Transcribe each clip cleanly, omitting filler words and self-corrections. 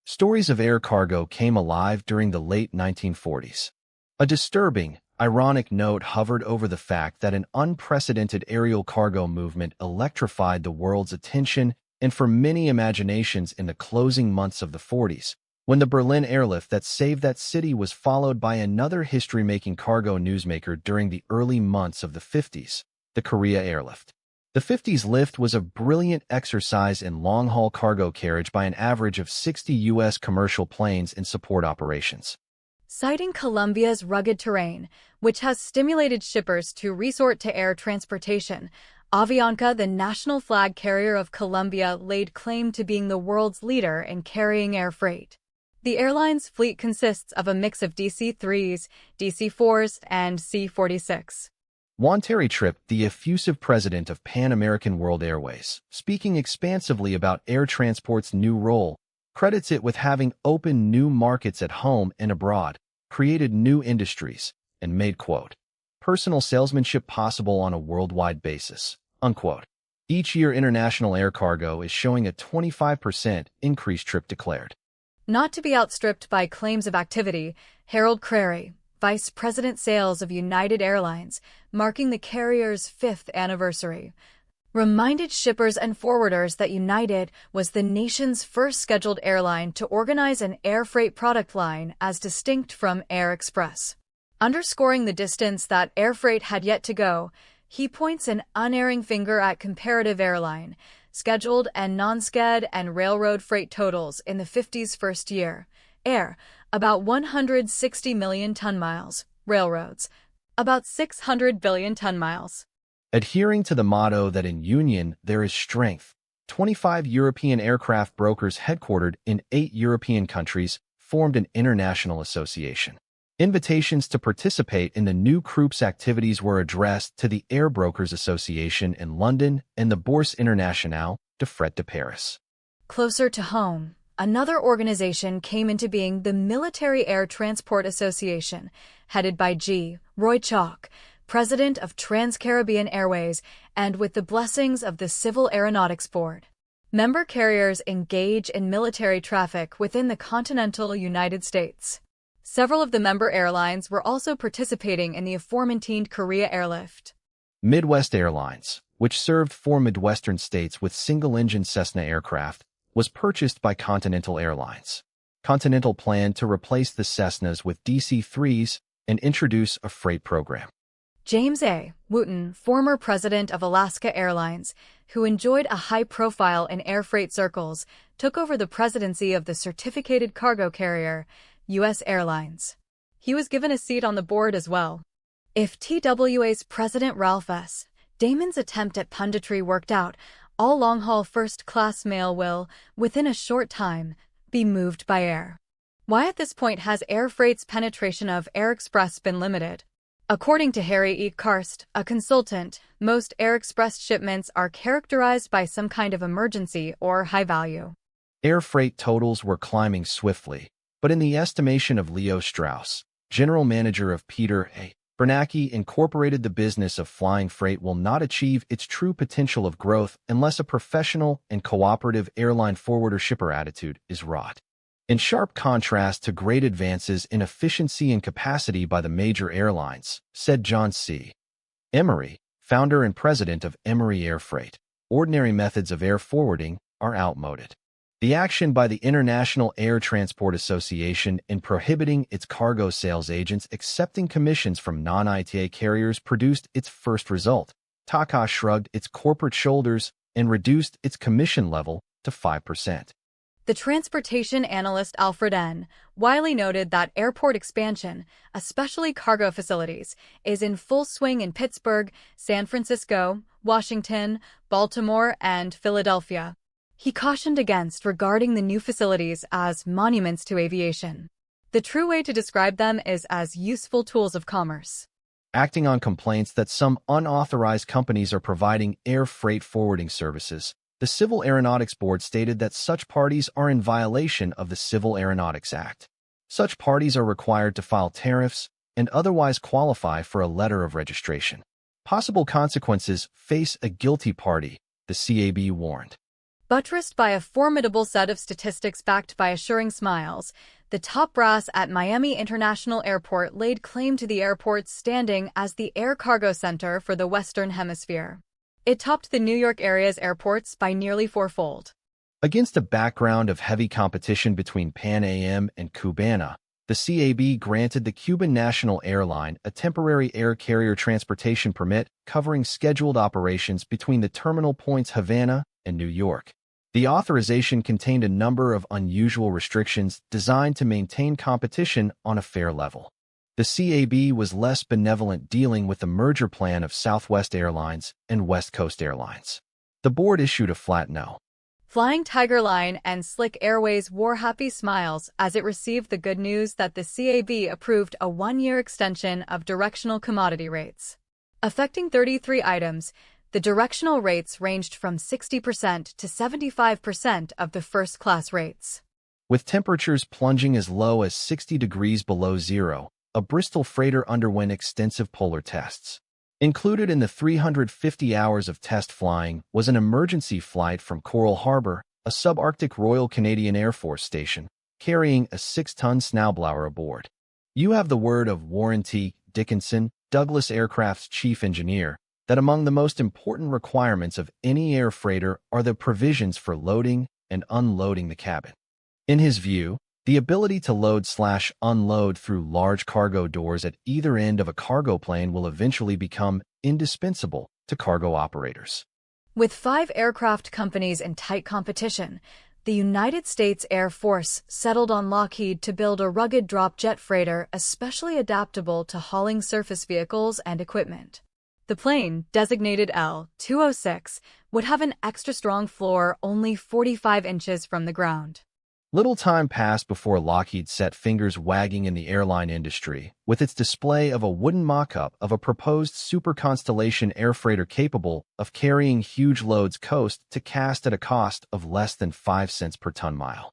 stories of air cargo came alive during the late 1940s. A disturbing, ironic note hovered over the fact that an unprecedented aerial cargo movement electrified the world's attention and for many imaginations in the closing months of the 40s, when the Berlin Airlift that saved that city was followed by another history-making cargo newsmaker during the early months of the 50s, the Korea Airlift. The 50s lift was a brilliant exercise in long-haul cargo carriage by an average of 60 U.S. commercial planes in support operations. Citing Colombia's rugged terrain, which has stimulated shippers to resort to air transportation, Avianca, the national flag carrier of Colombia, laid claim to being the world's leader in carrying air freight. The airline's fleet consists of a mix of DC-3s, DC-4s, and C-46. Juan Terry Tripp, the effusive president of Pan American World Airways, speaking expansively about air transport's new role, credits it with having opened new markets at home and abroad, created new industries, and made, quote, personal salesmanship possible on a worldwide basis, unquote. Each year, international air cargo is showing a 25% increase, Tripp declared. Not to be outstripped by claims of activity, Harold Crary, Vice President Sales of United Airlines, marking the carrier's 5th anniversary, reminded shippers and forwarders that United was the nation's first scheduled airline to organize an air freight product line as distinct from Air Express. Underscoring the distance that air freight had yet to go, he points an unerring finger at comparative airline, scheduled and non-sched and railroad freight totals in the 50s first year. Air, about 160 million ton-miles. Railroads, about 600 billion ton-miles. Adhering to the motto that in union there is strength, 25 European aircraft brokers headquartered in 8 European countries formed an international association. Invitations to participate in the new group's activities were addressed to the Air Brokers Association in London and the Bourse Internationale de Fret de Paris. Closer to home, another organization came into being, the Military Air Transport Association, headed by G. Roy Chalk, president of Trans-Caribbean Airways, and with the blessings of the Civil Aeronautics Board. Member carriers engage in military traffic within the continental United States. Several of the member airlines were also participating in the aforementioned Korea Airlift. Midwest Airlines, which served 4 Midwestern states with single-engine Cessna aircraft, was purchased by Continental Airlines. Continental planned to replace the Cessnas with DC-3s and introduce a freight program. James A. Wooten, former president of Alaska Airlines, who enjoyed a high profile in air freight circles, took over the presidency of the certificated cargo carrier, U.S. Airlines. He was given a seat on the board as well. If TWA's president Ralph S. Damon's attempt at punditry worked out, all long-haul first-class mail will, within a short time, be moved by air. Why at this point has air freight's penetration of Air Express been limited? According to Harry E. Karst, a consultant, most Air Express shipments are characterized by some kind of emergency or high value. Air freight totals were climbing swiftly, but in the estimation of Leo Strauss, general manager of Peter A. Bernanke Incorporated, the business of flying freight will not achieve its true potential of growth unless a professional and cooperative airline forwarder-shipper attitude is wrought. In sharp contrast to great advances in efficiency and capacity by the major airlines, said John C. Emery, founder and president of Emery Air Freight, ordinary methods of air forwarding are outmoded. The action by the International Air Transport Association in prohibiting its cargo sales agents accepting commissions from non-ITA carriers produced its first result. TACA shrugged its corporate shoulders and reduced its commission level to 5%. The transportation analyst Alfred N. Wiley noted that airport expansion, especially cargo facilities, is in full swing in Pittsburgh, San Francisco, Washington, Baltimore, and Philadelphia. He cautioned against regarding the new facilities as monuments to aviation. The true way to describe them is as useful tools of commerce. Acting on complaints that some unauthorized companies are providing air freight forwarding services, the Civil Aeronautics Board stated that such parties are in violation of the Civil Aeronautics Act. Such parties are required to file tariffs and otherwise qualify for a letter of registration. Possible consequences face a guilty party, the CAB warned. Buttressed by a formidable set of statistics backed by assuring smiles, the top brass at Miami International Airport laid claim to the airport's standing as the air cargo center for the Western Hemisphere. It topped the New York area's airports by nearly fourfold. Against a background of heavy competition between Pan Am and Cubana, the CAB granted the Cuban national airline a temporary air carrier transportation permit covering scheduled operations between the terminal points Havana and New York. The authorization contained a number of unusual restrictions designed to maintain competition on a fair level. The CAB was less benevolent dealing with the merger plan of Southwest Airlines and West Coast Airlines. The board issued a flat no. Flying Tiger Line and Slick Airways wore happy smiles as it received the good news that the CAB approved a one-year extension of directional commodity rates. Affecting 33 items, the directional rates ranged from 60% to 75% of the first-class rates. With temperatures plunging as low as 60 degrees below zero, a Bristol freighter underwent extensive polar tests. Included in the 350 hours of test flying was an emergency flight from Coral Harbor, a subarctic Royal Canadian Air Force station, carrying a 6-ton snowblower aboard. You have the word of Warren T. Dickinson, Douglas Aircraft's chief engineer, that among the most important requirements of any air freighter are the provisions for loading and unloading the cabin. In his view, the ability to load/unload through large cargo doors at either end of a cargo plane will eventually become indispensable to cargo operators. With 5 aircraft companies in tight competition, the United States Air Force settled on Lockheed to build a rugged drop jet freighter especially adaptable to hauling surface vehicles and equipment. The plane, designated L-206, would have an extra strong floor only 45 inches from the ground. Little time passed before Lockheed set fingers wagging in the airline industry with its display of a wooden mock-up of a proposed Super Constellation air freighter capable of carrying huge loads coast to coast at a cost of less than 5 cents per ton-mile.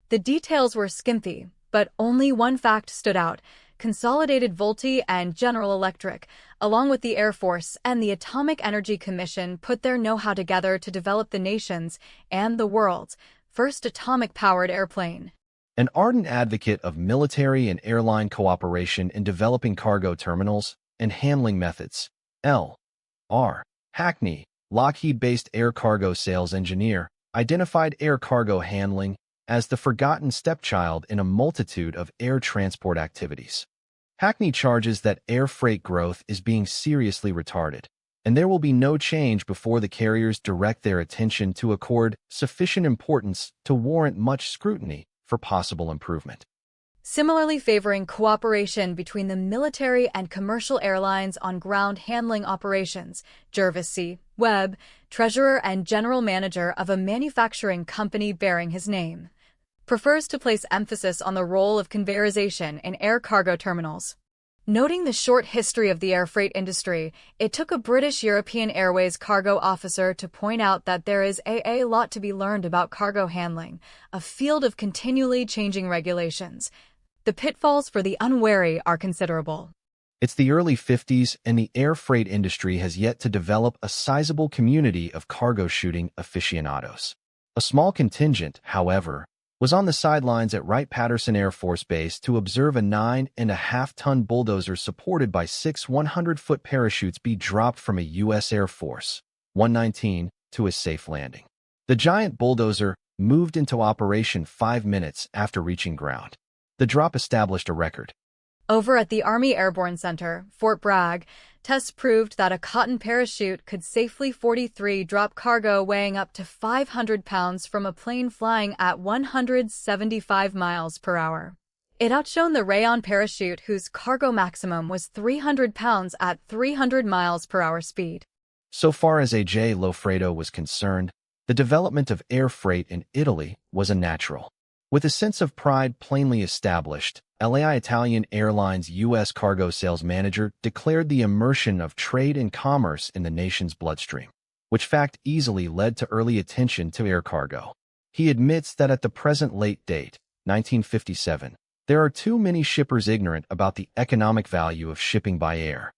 The details were skimpy, but only one fact stood out. Consolidated Vultee and General Electric, along with the Air Force and the Atomic Energy Commission, put their know-how together to develop the nation's and the world's first atomic-powered airplane. An ardent advocate of military and airline cooperation in developing cargo terminals and handling methods, L.R. Hackney, Lockheed-based air cargo sales engineer, identified air cargo handling as the forgotten stepchild in a multitude of air transport activities. Hackney charges that air freight growth is being seriously retarded, and there will be no change before the carriers direct their attention to accord sufficient importance to warrant much scrutiny for possible improvement. Similarly favoring cooperation between the military and commercial airlines on ground handling operations, Jervis C. Webb, treasurer and general manager of a manufacturing company bearing his name, prefers to place emphasis on the role of conveyorization in air cargo terminals. Noting the short history of the air freight industry, it took a British European Airways cargo officer to point out that there is a lot to be learned about cargo handling, a field of continually changing regulations. The pitfalls for the unwary are considerable. It's the early 50s, and the air freight industry has yet to develop a sizable community of cargo shooting aficionados. A small contingent, however, was on the sidelines at Wright-Patterson Air Force Base to observe a 9.5-ton bulldozer supported by 6 100-foot parachutes be dropped from a U.S. Air Force 119 to a safe landing. The giant bulldozer moved into operation 5 minutes after reaching ground. The drop established a record. Over at the Army Airborne Center, Fort Bragg, tests proved that a cotton parachute could safely 43 drop cargo weighing up to 500 pounds from a plane flying at 175 miles per hour. It outshone the rayon parachute, whose cargo maximum was 300 pounds at 300 miles per hour speed. So far as A.J. Lofredo was concerned, the development of air freight in Italy was a natural. With a sense of pride plainly established, LAI Italian Airlines U.S. cargo sales manager declared the immersion of trade and commerce in the nation's bloodstream, which fact easily led to early attention to air cargo. He admits that at the present late date, 1957, there are too many shippers ignorant about the economic value of shipping by air.